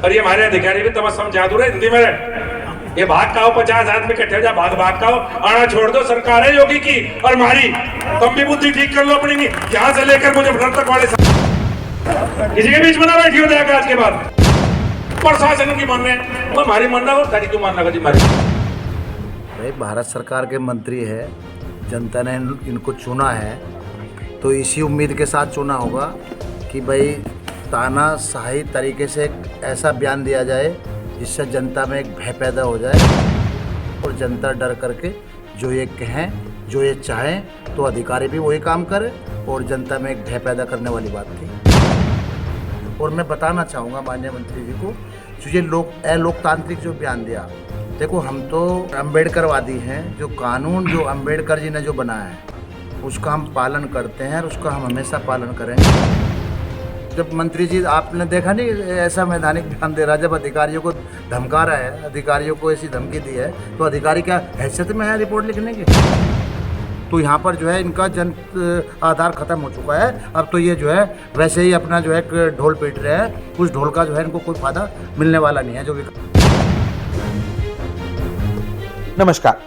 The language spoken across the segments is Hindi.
और ये हमारे अधिकारी भी तब समझा दूर है हिंदी में, ये भाग खाओ 50 आदमी इकट्ठे हो जा, भाग खाओ, आना छोड़ दो। सरकार है योगी की और हमारी, तुम भी बुद्धि ठीक कर लो अपनी, यहाँ से लेकर मुजफ्फरनगर तक वाले किसी के बीच में ना बैठी हो जाएगा आज के बाद। प्रशासन की मानने हमारी मानना हो, तारी क्यों मानना जी हमारी। भाई भारत सरकार के मंत्री है, जनता ने इनको चुना है, तो इसी उम्मीद के साथ चुना होगा कि भाई तानाशाही तरीके से एक ऐसा बयान दिया जाए जिससे जनता में एक भय पैदा हो जाए और जनता डर करके जो ये कहें, जो ये चाहें, तो अधिकारी भी वही काम करे और जनता में एक भय पैदा करने वाली बात थी। और मैं बताना चाहूँगा माननीय मंत्री जी को, जो ये लोकतांत्रिक जो बयान दिया, देखो हम तो अम्बेडकरवादी हैं, जो कानून जो अम्बेडकर जी ने जो बनाया है उसका हम पालन करते हैं और उसका हम हमेशा पालन करेंगे। जब मंत्री जी, आपने देखा नहीं ऐसा वैधानिक बयान दे रहा, जब अधिकारियों को धमका रहा है, अधिकारियों को ऐसी धमकी दी है, तो अधिकारी क्या हैसियत में है रिपोर्ट लिखने की? तो यहाँ पर जो है इनका जन आधार खत्म हो चुका है। अब तो ये जो है वैसे ही अपना जो है ढोल पीट रहे हैं, उस ढोल का जो है इनको कोई फायदा मिलने वाला नहीं है। जो भी नमस्कार।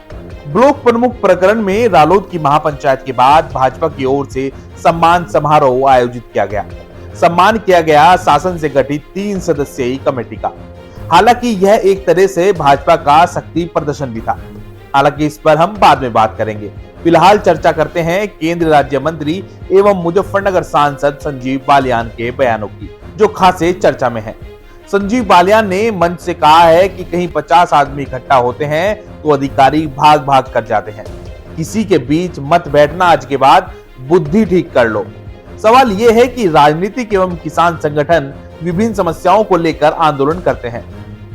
ब्लॉक प्रमुख प्रकरण में रालोद की महापंचायत के बाद भाजपा की ओर से सम्मान समारोह आयोजित किया गया। सम्मान किया गया शासन से गठित 3 सदस्यीय कमेटी का। हालांकि यह एक तरह से भाजपा का शक्ति प्रदर्शन भी था, हालांकि इस पर हम बाद में बात करेंगे। फिलहाल चर्चा करते हैं केंद्रीय राज्य मंत्री एवं मुजफ्फरनगर सांसद संजीव बालियान के बयानों की, जो खासे चर्चा में है। संजीव बालियान ने मंच से कहा है कि कहीं 50 आदमी इकट्ठा होते हैं तो अधिकारी भाग भाग कर जाते हैं। किसी के बीच मत बैठना, आज के बाद बुद्धि ठीक कर लो। सवाल यह है कि राजनीतिक एवं किसान संगठन विभिन्न समस्याओं को लेकर आंदोलन करते हैं,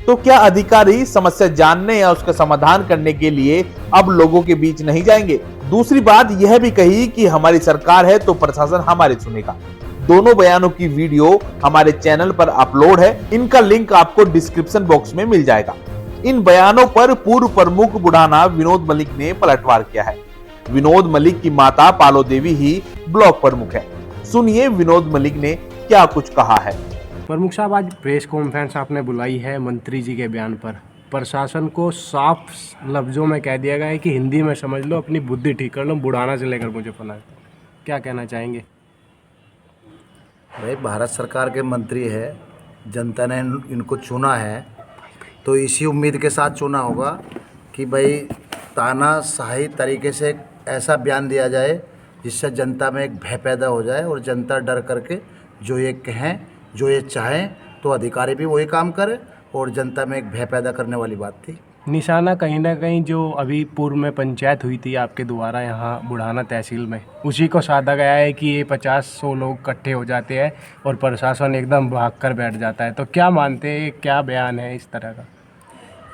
तो क्या अधिकारी समस्या जानने या उसका समाधान करने के लिए अब लोगों के बीच नहीं जाएंगे? दूसरी बात यह भी कही कि हमारी सरकार है तो प्रशासन हमारी सुनेगा। दोनों बयानों की वीडियो हमारे चैनल पर अपलोड है, इनका लिंक आपको डिस्क्रिप्शन बॉक्स में मिल जाएगा। इन बयानों पर पूर्व प्रमुख बुढ़ाना विनोद मलिक ने पलटवार किया है। विनोद मलिक की माता पालो देवी ही ब्लॉक प्रमुख है। सुनिए विनोद मलिक ने क्या कुछ कहा है। प्रमुख साहब, आज प्रेस कॉन्फ्रेंस आपने बुलाई है मंत्री जी के बयान पर। प्रशासन को साफ लफ्जों में कह दिया गया है कि हिंदी में समझ लो, अपनी बुद्धि ठीक कर लो, बुढ़ाना से लेकर मुजफ्फरनगर। क्या कहना चाहेंगे? भाई भारत सरकार के मंत्री है, जनता ने इनको चुना है, तो इसी उम्मीद के साथ चुना होगा कि भाई तानाशाही तरीके से एक ऐसा बयान दिया जाए जिससे जनता में एक भय पैदा हो जाए और जनता डर करके जो ये कहें, जो ये चाहें, तो अधिकारी भी वही काम करे और जनता में एक भय पैदा करने वाली बात थी। निशाना कहीं ना कहीं जो अभी पूर्व में पंचायत हुई थी आपके द्वारा यहाँ बुढ़ाना तहसील में, उसी को साधा गया है कि ये 50-100 लोग इकट्ठे हो जाते हैं और प्रशासन एकदम भाग कर बैठ जाता है। तो क्या मानते हैं, क्या बयान है इस तरह का?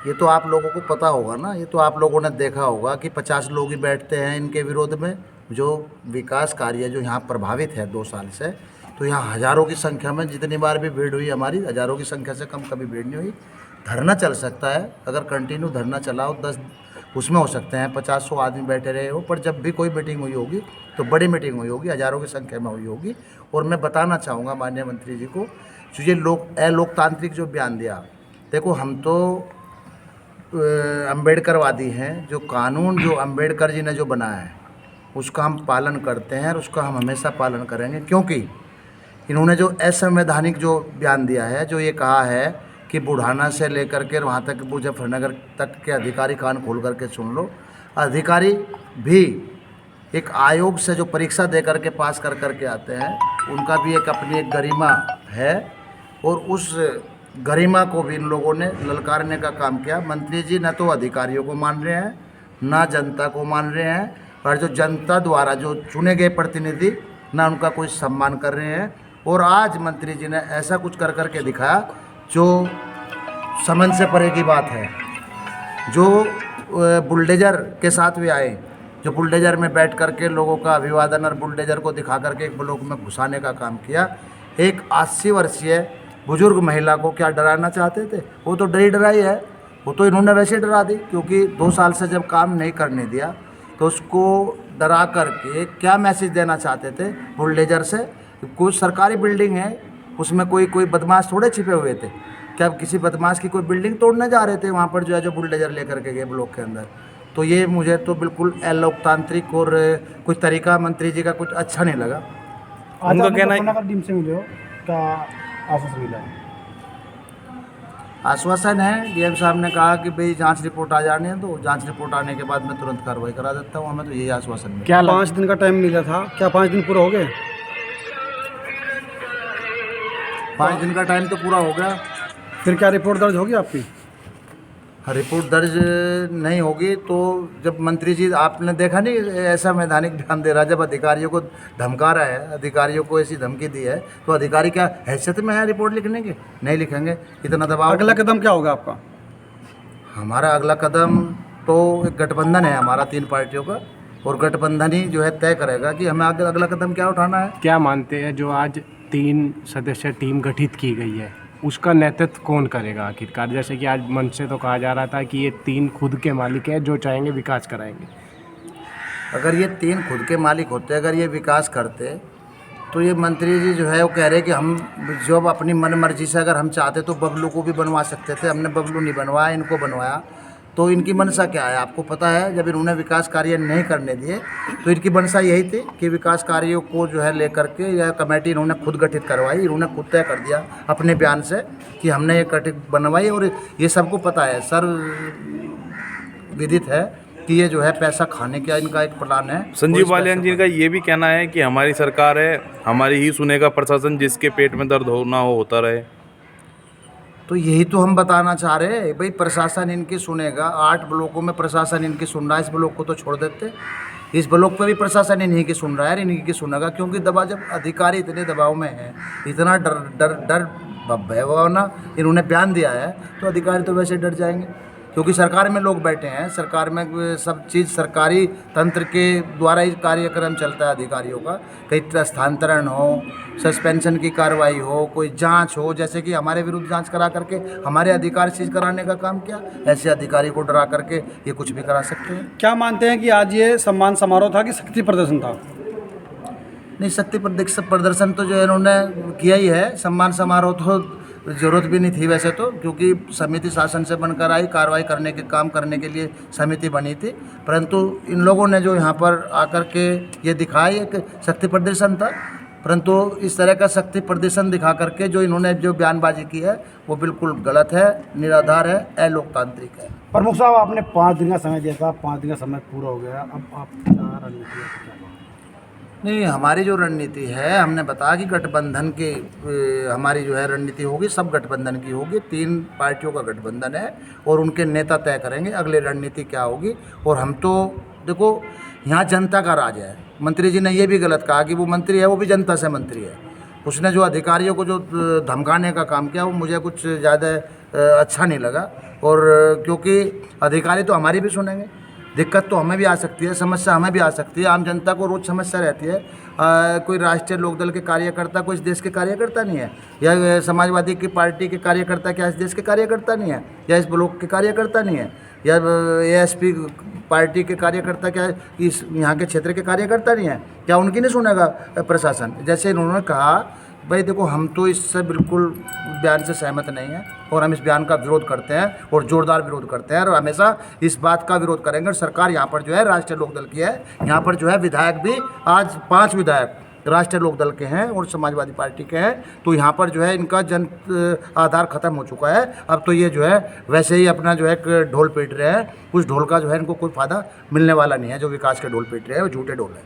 ये तो आप लोगों को पता होगा ना, ये तो आप लोगों ने देखा होगा कि 50 लोग ही बैठते हैं इनके विरोध में। जो विकास कार्य जो यहाँ प्रभावित है 2 साल से, तो यहाँ हज़ारों की संख्या में जितनी बार भी भीड़ हुई हमारी, हज़ारों की संख्या से कम कभी भीड़ नहीं हुई। धरना चल सकता है, अगर कंटिन्यू धरना चलाओ 10 उसमें हो सकते हैं 50-100 आदमी बैठे रहे हो, पर जब भी कोई मीटिंग हुई होगी तो बड़ी मीटिंग हुई होगी, हज़ारों की संख्या में हुई होगी। और मैं बताना चाहूँगा माननीय मंत्री जी को, जो ये लोकतांत्रिक जो बयान दिया, देखो हम तो अम्बेडकरवादी हैं, जो कानून जो अम्बेडकर जी ने जो बनाया है उसका हम पालन करते हैं और उसका हम हमेशा पालन करेंगे। क्योंकि इन्होंने जो असंवैधानिक जो बयान दिया है, जो ये कहा है कि बुढ़ाना से लेकर के वहाँ तक मुजफ्फरनगर तक के अधिकारी कान खोल करके सुन लो। अधिकारी भी एक आयोग से जो परीक्षा दे करके पास कर करके आते हैं, उनका भी एक अपनी एक गरिमा है और उस गरिमा को भी इन लोगों ने ललकारने का काम किया। मंत्री जी न तो अधिकारियों को मान रहे हैं, ना जनता को मान रहे हैं, और जो जनता द्वारा जो चुने गए प्रतिनिधि ना उनका कोई सम्मान कर रहे हैं। और आज मंत्री जी ने ऐसा कुछ कर करके दिखाया जो समझ से परे की बात है। जो बुलडोजर के साथ भी आए, जो बुलडोजर में बैठ करके लोगों का अभिवादन और बुलडोजर को दिखा करके एक ब्लॉक में घुसाने का काम किया। एक 80 वर्षीय बुजुर्ग महिला को क्या डराना चाहते थे? वो तो डराई है, वो तो इन्होंने वैसे डरा दी, क्योंकि 2 साल से जब काम नहीं करने दिया तो उसको डरा करके क्या मैसेज देना चाहते थे बुलडोजर से? कोई सरकारी बिल्डिंग है, उसमें कोई बदमाश थोड़े छिपे हुए थे। क्या किसी बदमाश की कोई बिल्डिंग तोड़ने जा रहे थे वहाँ पर जो है, जो बुलडोजर लेकर के गए ब्लॉक के अंदर। तो ये मुझे तो बिल्कुल अलोकतांत्रिक और कुछ तरीका मंत्री जी का कुछ अच्छा नहीं लगा। उनका कहना है कि टीम से मिले हो, क्या आश्वासन मिला है? आश्वासन है, डीएम साहब ने कहा कि भाई जांच रिपोर्ट आ जाने दो, जांच रिपोर्ट आने के बाद मैं तुरंत कार्रवाई करा देता हूँ। हमें तो यही आश्वासन मिला। क्या 5 दिन का टाइम मिला था, क्या 5 दिन पूरा हो गए? 5 दिन का टाइम तो पूरा हो गया। फिर क्या रिपोर्ट दर्ज होगी आपकी? रिपोर्ट दर्ज नहीं होगी तो जब मंत्री जी, आपने देखा नहीं ऐसा वैधानिक बयान दे रहा है, जब अधिकारियों को धमका रहा है, अधिकारियों को ऐसी धमकी दी है, तो अधिकारी क्या हैसियत में है रिपोर्ट लिखने की? नहीं लिखेंगे, इतना दबाव। अगला कदम क्या होगा आपका? हमारा अगला कदम तो एक गठबंधन है हमारा 3 पार्टियों का, और गठबंधन ही जो है तय करेगा कि हमें अगला कदम क्या उठाना है। क्या मानते हैं जो आज 3 सदस्य टीम गठित की गई है उसका नेतृत्व कौन करेगा आखिरकार? जैसे कि आज मंच से तो कहा जा रहा था कि ये 3 खुद के मालिक हैं जो चाहेंगे विकास कराएंगे। अगर ये 3 खुद के मालिक होते, अगर ये विकास करते, तो ये मंत्री जी जो है वो कह रहे कि हम जब अपनी मन मर्जी से अगर हम चाहते तो बबलू को भी बनवा सकते थे। हमने बबलू नहीं बनवाया, इनको बनवाया। तो इनकी मंशा क्या है आपको पता है? जब इन्होंने विकास कार्य नहीं करने दिए तो इनकी मंशा यही थी कि विकास कार्यों को जो है लेकर के यह कमेटी इन्होंने खुद गठित करवाई, इन्होंने खुद तय कर दिया अपने बयान से कि हमने ये गठित बनवाई। और ये सबको पता है, सर विदित है कि ये जो है पैसा खाने का इनका एक प्लान है। संजीव बालियान जी का ये भी कहना है कि हमारी सरकार है, हमारी ही सुनेगा प्रशासन, जिसके पेट में दर्द हो ना हो होता रहे। तो यही तो हम बताना चाह रहे हैं भाई, प्रशासन इनकी सुनेगा। 8 ब्लॉकों में प्रशासन इनकी सुन रहा है, इस ब्लॉक को तो छोड़ देते। इस ब्लॉक पे भी प्रशासन इन्हीं की सुन रहा है, इन्हीं की सुनेगा। क्योंकि दबाव, जब अधिकारी इतने दबाव में है, इतना डर भयभावना इन्होंने बयान दिया है, तो अधिकारी तो वैसे डर जाएंगे। क्योंकि सरकार में लोग बैठे हैं, सरकार में सब चीज़ सरकारी तंत्र के द्वारा ही कार्यक्रम चलता है अधिकारियों का। कहीं स्थानांतरण हो, सस्पेंशन की कार्रवाई हो, कोई जांच हो, जैसे कि हमारे विरुद्ध जांच करा करके हमारे अधिकार सीज कराने का काम किया, ऐसे अधिकारी को डरा करके ये कुछ भी करा सकते हैं। क्या मानते हैं कि आज ये सम्मान समारोह था कि शक्ति प्रदर्शन था? नहीं, शक्ति प्रदर्शन तो जो है इन्होंने किया ही है। सम्मान समारोह तो ज़रूरत भी नहीं थी वैसे तो, क्योंकि समिति शासन से बनकर आई, कार्रवाई करने के काम करने के लिए समिति बनी थी। परंतु इन लोगों ने जो यहाँ पर आकर के ये दिखाया एक शक्ति प्रदर्शन था। परंतु इस तरह का शक्ति प्रदर्शन दिखा करके जो इन्होंने जो बयानबाजी की है वो बिल्कुल गलत है, निराधार है, अलोकतांत्रिक है। प्रमुख साहब, आपने 5 दिन का समय दिया था, 5 दिन का समय पूरा हो गया, अब आप क्या रणनीति है? नहीं, हमारी जो रणनीति है, हमने बताया कि गठबंधन की हमारी जो है रणनीति होगी, सब गठबंधन की होगी। 3 पार्टियों का गठबंधन है और उनके नेता तय करेंगे अगली रणनीति क्या होगी। और हम तो देखो, यहाँ जनता का राज है। मंत्री जी ने ये भी गलत कहा कि वो मंत्री है, वो भी जनता से मंत्री है। उसने जो अधिकारियों को जो धमकाने का काम किया वो मुझे कुछ ज़्यादा अच्छा नहीं लगा। और क्योंकि अधिकारी तो हमारी भी सुनेंगे, दिक्कत तो हमें भी आ सकती है, समस्या हमें भी आ सकती है। आम जनता को रोज़ समस्या रहती है। कोई राष्ट्रीय लोकदल के कार्यकर्ता कोई इस देश के कार्यकर्ता नहीं है, या समाजवादी की पार्टी के कार्यकर्ता क्या इस देश के कार्यकर्ता नहीं है, या इस ब्लॉक के कार्यकर्ता नहीं है, या एएसपी पार्टी के कार्यकर्ता क्या इस यहाँ के क्षेत्र के कार्यकर्ता नहीं है? क्या उनकी नहीं सुनेगा प्रशासन? जैसे इन्होंने कहा, भाई देखो, हम तो इससे बिल्कुल बयान से सहमत नहीं हैं और हम इस बयान का विरोध करते हैं और जोरदार विरोध करते हैं और हमेशा इस बात का विरोध करेंगे। और सरकार यहाँ पर जो है राष्ट्रीय लोकदल की है, यहाँ पर जो है विधायक भी आज 5 विधायक राष्ट्रीय लोकदल के हैं और समाजवादी पार्टी के हैं। तो यहाँ पर जो है इनका जन आधार खत्म हो चुका है। अब तो ये जो है वैसे ही अपना जो है एक ढोल पीट रहे हैं। उस ढोल का जो है इनको कोई फायदा मिलने वाला नहीं है। जो विकास के ढोल पीट रहे हैं वो झूठे ढोल है।